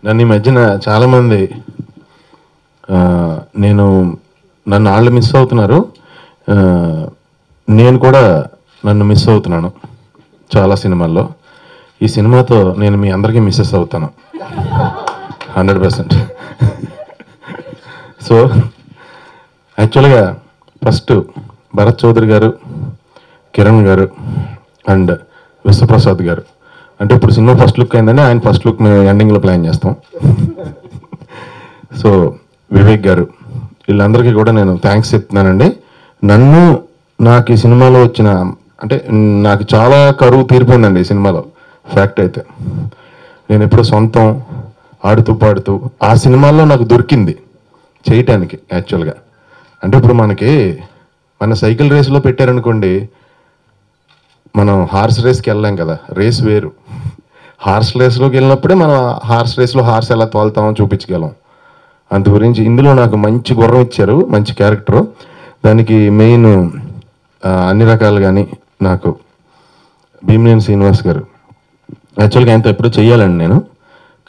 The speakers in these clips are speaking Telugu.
నన్ను ఈ మధ్యన చాలామంది నన్ను వాళ్ళు మిస్ అవుతున్నారు, నేను కూడా నన్ను మిస్ అవుతున్నాను చాలా సినిమాల్లో. ఈ సినిమాతో నేను మీ అందరికీ మిస్సెస్ అవుతాను 100%. సో యాక్చువల్గా ఫస్ట్ భరత్ చౌదరి గారు, కిరణ్ గారు అండ్ విశ్వప్రసాద్ గారు, అంటే ఇప్పుడు సినిమా ఫస్ట్ లుక్ అయిందని ఆయన ఫస్ట్ లుక్ మేము ఎండింగ్లో ప్లాన్ చేస్తాం. సో వివేక్ గారు, వీళ్ళందరికీ కూడా నేను థ్యాంక్స్ చెప్తున్నానండి. నాకు ఈ సినిమాలో వచ్చిన, అంటే నాకు చాలా కరువు తీరిపోయిందండి ఈ సినిమాలో. ఫ్యాక్ట్ అయితే నేను ఎప్పుడు సొంతం ఆడుతూ పాడుతూ ఆ సినిమాల్లో నాకు దొరికింది చేయటానికి. యాక్చువల్గా అంటే ఇప్పుడు మన సైకిల్ రేస్లో పెట్టారనుకోండి, మనం హార్స్ రేస్కి వెళ్ళాం కదా, రేస్ వేరు. హార్స్ రేస్లోకి వెళ్ళినప్పుడే మనం హార్స్ రేస్లో హార్స్ ఎలా తోలుతామో చూపించగలం. అందు గురించి ఇందులో నాకు మంచి గుర్రం ఇచ్చారు, మంచి క్యారెక్టరు. దానికి మెయిన్ అన్ని రకాలు కానీ నాకు భీమనేని శ్రీనివాస్ గారు, యాక్చువల్గా ఆయనతో ఎప్పుడూ చెయ్యాలండి నేను,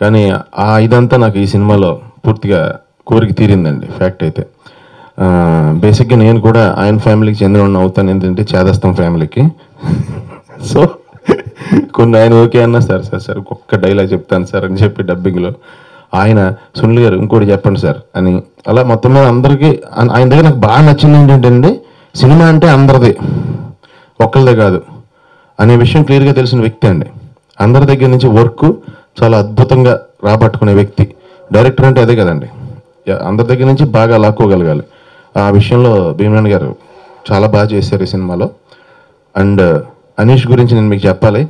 కానీ ఇదంతా నాకు ఈ సినిమాలో పూర్తిగా కోరిక తీరిందండి. ఫ్యాక్ట్ అయితే బేసిక్గా నేను కూడా ఆయన ఫ్యామిలీకి చెందిన అవుతాను, ఏంటంటే చేదస్తాం ఫ్యామిలీకి. సో కొన్ని ఆయన ఓకే అన్నా సార్ ఒక్క డైలాగ్ చెప్తాను సార్ అని చెప్పి డబ్బింగ్లో ఆయన సునీల్ గారు ఇంకోటి చెప్పండి సార్ అని, అలా మొత్తం మీద అందరికీ ఆయన దగ్గర నాకు బాగా నచ్చింది ఏంటంటే సినిమా అంటే అందరిది, ఒక్కళ్ళదే కాదు అనే విషయం క్లియర్గా తెలిసిన వ్యక్తి అండి. అందరి దగ్గర నుంచి వర్క్ చాలా అద్భుతంగా రాబట్టుకునే వ్యక్తి. డైరెక్టర్ అంటే అదే కదండి, అందరి దగ్గర నుంచి బాగా లాక్కోగలగాలి. ఆ విషయంలో భీమనారాయణ గారు చాలా బాగా చేశారు ఈ సినిమాలో. అండ్ అనీష్ గురించి నేను మీకు చెప్పాలి,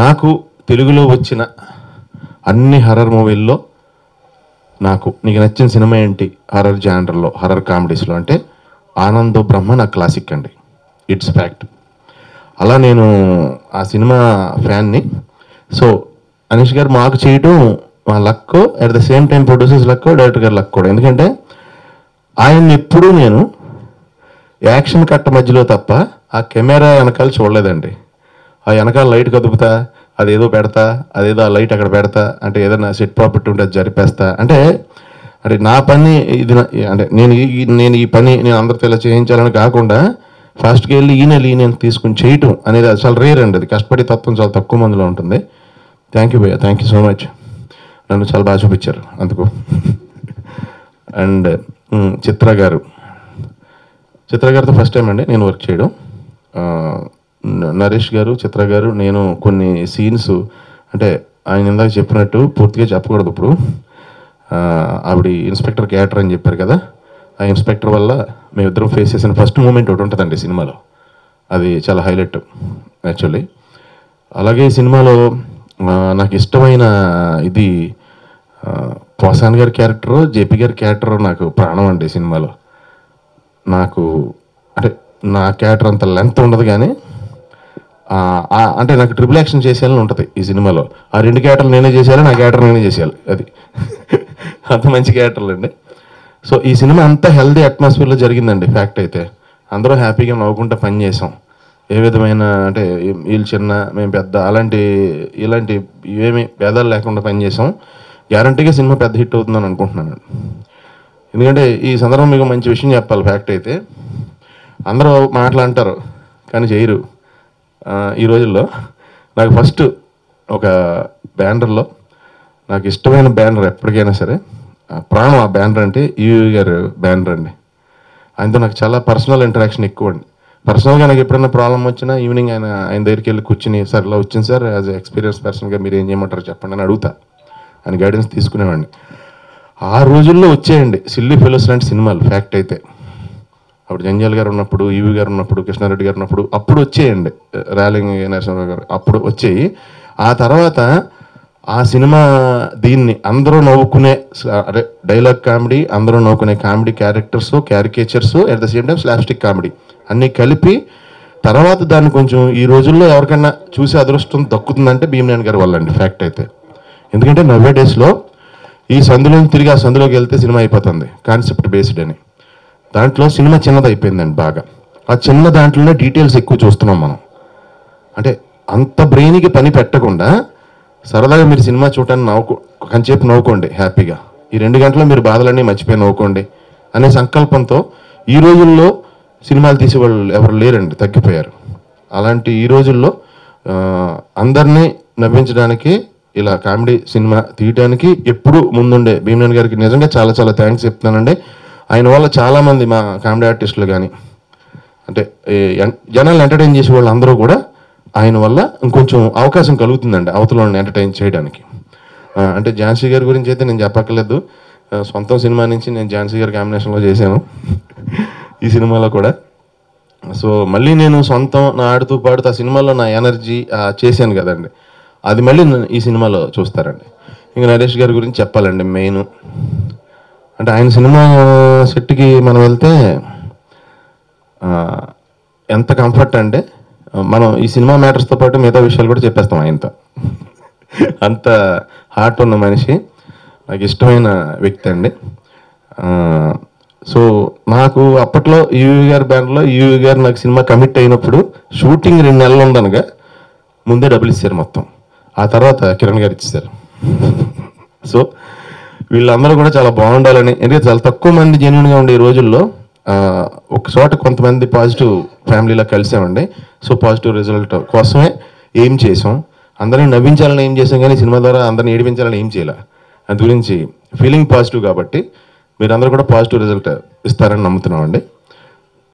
నాకు తెలుగులో వచ్చిన అన్ని హర్రర్ మూవీల్లో నీకు నచ్చిన సినిమా ఏంటి హర్రర్ జానర్లో, హర్రర్ కామెడీస్లో అంటే ఆనందో బ్రహ్మ నా క్లాసిక్ అండి. It's fact. అలా నేను ఆ సినిమా ఫ్యాన్ని. సో అనీష్ గారు మాకు చేయటం మా luck, at the same time producers luck, director గారు లక్ కూడా. ఎందుకంటే ఆయన్ని ఎప్పుడూ నేను యాక్షన్ కట్ట మధ్యలో తప్ప ఆ కెమెరా వెనకాల చూడలేదండి. ఆ వెనకాల లైట్ కదుపుతా, అదేదో పెడతా, అదేదో ఆ లైట్ అక్కడ పెడతా, అంటే ఏదైనా సెట్ ప్రాపర్టీ ఉంటే అది జరిపేస్తా, అంటే నా పని ఇది, అంటే నేను ఈ పని నేను అందరితో ఇలా చేయించాలని కాకుండా ఫాస్ట్గా వెళ్ళి ఈయన తీసుకుని చేయటం అనేది చాలా రేర్ అండి. అది కష్టపడి తత్వం చాలా తక్కువ మందిలో ఉంటుంది. థ్యాంక్ యూ భయ్య, థ్యాంక్ యూ సో మచ్. నన్ను చాలా బాగా చూపించారు అందుకు. అండ్ చిత్ర గారితో ఫస్ట్ టైం అండి నేను వర్క్ చేయడం. నరేష్ గారు, చిత్ర గారు, నేను కొన్ని సీన్స్, అంటే ఆయన ఇందాక చెప్పినట్టు పూర్తిగా చెప్పకూడదు ఇప్పుడు. ఆవిడ ఇన్స్పెక్టర్ క్యారెక్టర్ అని చెప్పారు కదా, ఆ ఇన్స్పెక్టర్ వల్ల మేమిద్దరం ఫేస్ చేసిన ఫస్ట్ మూమెంట్ ఒకటి ఉంటుందండి సినిమాలో, అది చాలా హైలైట్ యాక్చువల్లీ. అలాగే ఈ సినిమాలో నాకు ఇష్టమైన ఇది పోసాన్ గారి క్యారెక్టరు, జేపీ గారి క్యారెక్టర్ నాకు ప్రాణం అండి సినిమాలో. అంటే నా క్యారెక్టర్ అంత లెంత్ ఉండదు కానీ అంటే నాకు ట్రిపుల్ యాక్షన్ చేసేయాలని ఉంటుంది ఈ సినిమాలో. ఆ రెండు క్యారెక్టర్లు నేనే చేసేయాలి, నా క్యారెక్టర్ నేనే చేసేయాలి, అది అంత మంచి క్యారెక్టర్లు అండి. సో ఈ సినిమా అంతా హెల్దీ అట్మాస్ఫియర్లో జరిగిందండి. ఫ్యాక్ట్ అయితే అందరూ హ్యాపీగా నవ్వుకుంటూ పని చేసాం. ఏ విధమైన అంటే వీళ్ళు చిన్న మేము పెద్ద ఇలాంటి ఏమీ భేదాలు లేకుండా పనిచేసాం. గ్యారంటీగా సినిమా పెద్ద హిట్ అవుతుందని అనుకుంటున్నాను. ఎందుకంటే ఈ సందర్భం మీకు మంచి విషయం చెప్పాలి. ఫ్యాక్ట్ అయితే అందరూ మాటలంటారు కానీ చేయరు. ఈ రోజుల్లో నాకు ఫస్ట్ ఒక బ్యానర్లో నాకు ఇష్టమైన బ్యానర్ ఎప్పటికైనా సరే ప్రాణం, ఆ బ్యానర్ అంటే ఈవీ గారు బ్యానర్ అండి. ఆయనతో నాకు చాలా పర్సనల్ ఇంటరాక్షన్ ఎక్కువ అండి. పర్సనల్గా నాకు ఎప్పుడైనా ప్రాబ్లం వచ్చినా ఈవినింగ్ ఆయన దగ్గరికి వెళ్ళి కూర్చుని, సార్ ఇలా వచ్చింది సార్, యాజ్ ఎక్స్పీరియన్స్ పర్సన్గా మీరు ఏం చేయమంటారు చెప్పండి అని అడుగుతా. ఆయన గైడెన్స్ తీసుకునేవాడిని. ఆ రోజుల్లో వచ్చేయండి సిల్లీ ఫెలోస్ లాంటి సినిమాలు. ఫ్యాక్ట్ అయితే అప్పుడు జంజాల్ గారు ఉన్నప్పుడు, ఈవీ గారు ఉన్నప్పుడు, కృష్ణారెడ్డి గారు ఉన్నప్పుడు అప్పుడు వచ్చేయండి. ర్యాలింగ్ నరసింహరావు గారు అప్పుడు వచ్చేయి. ఆ తర్వాత ఆ సినిమా దీన్ని అందరూ నవ్వుకునే డైలాగ్ కామెడీ, అందరూ నవ్వుకునే comedy characters, caricatures, at the same time slapstick comedy అన్నీ కలిపి తర్వాత దాన్ని కొంచెం ఈ రోజుల్లో ఎవరికైనా చూసే అదృష్టం దక్కుతుందంటే భీమనారాయణ గారి వల్ల అండి. ఫ్యాక్ట్ అయితే ఎందుకంటే నవ్వే డేస్లో ఈ సందులో తిరిగి ఆ సందులోకి వెళ్తే సినిమా అయిపోతుంది కాన్సెప్ట్ బేస్డ్ అని. దాంట్లో సినిమా చిన్నది అయిపోయిందండి బాగా. ఆ చిన్న దాంట్లోనే డీటెయిల్స్ ఎక్కువ చూస్తున్నాం మనం. అంటే అంత బ్రెయిన్కి పని పెట్టకుండా సరదాగా మీరు సినిమా చూడటానికి కంచేపు నవ్వుకోండి హ్యాపీగా, ఈ 2 గంటలు మీరు బాధలన్నీ మర్చిపోయి నవ్వుకోండి అనే సంకల్పంతో ఈ రోజుల్లో సినిమాలు తీసేవాళ్ళు ఎవరు లేరండి, తగ్గిపోయారు. అలాంటి ఈ రోజుల్లో అందరినీ నవ్వించడానికి ఇలా కామెడీ సినిమా తీయడానికి ఎప్పుడు ముందుండే భీమనేని గారికి నిజంగా చాలా చాలా థ్యాంక్స్ చెప్తున్నానండి. ఆయన వల్ల చాలామంది మా కామెడీ ఆర్టిస్టులు కానీ అంటే జనాలను ఎంటర్టైన్ చేసే వాళ్ళు అందరూ కూడా ఆయన వల్ల ఇంకొంచెం అవకాశం కలుగుతుందండి అవతల వాళ్ళని ఎంటర్టైన్ చేయడానికి. అంటే ఝాన్సీ గారి గురించి అయితే నేను చెప్పక్కర్లేదు, సొంతం సినిమా నుంచి నేను ఝాన్సీ గారి కాంబినేషన్లో చేశాను ఈ సినిమాలో కూడా. సో మళ్ళీ నేను సొంతం నా ఆడుతూ పాడుతూ ఆ సినిమాలో నా ఎనర్జీ చేశాను కదండి, అది మళ్ళీ ఈ సినిమాలో చూస్తారండి. ఇంకా నరేష్ గారి గురించి చెప్పాలండి. మెయిన్ అంటే ఆయన సినిమా సెట్కి మనం వెళ్తే ఎంత కంఫర్ట్ అంటే మనం ఈ సినిమా మ్యాటర్స్తో పాటు మిగతా విషయాలు కూడా చెప్పేస్తాం ఆయనతో. అంత హార్ట్ ఉన్న మనిషి, నాకు ఇష్టమైన వ్యక్తి అండి. సో నాకు అప్పట్లో యూవి గారి బ్యానర్లో యూవి గారు నాకు సినిమా కమిట్ అయినప్పుడు షూటింగ్ 2 నెలలు ఉండనగా ముందే డబ్బులు ఇచ్చారు మొత్తం, ఆ తర్వాత కిరణ్ గారు ఇచ్చారు. సో వీళ్ళందరూ కూడా చాలా బాగుండాలని, ఎందుకంటే చాలా తక్కువ మంది జెన్యున్గా ఉండే ఈ రోజుల్లో ఒక చోట కొంతమంది పాజిటివ్ ఫ్యామిలీలో కలిసామండి. సో పాజిటివ్ రిజల్ట్ కోసమే ఏం చేసాం, అందరినీ నవ్వించాలని ఏం చేసాం, కానీ సినిమా ద్వారా అందరిని ఏడిపించాలని ఏం చేయాలి. అందు గురించి ఫీలింగ్ పాజిటివ్ కాబట్టి మీరందరూ కూడా పాజిటివ్ రిజల్ట్ ఇస్తారని నమ్ముతున్నామండి.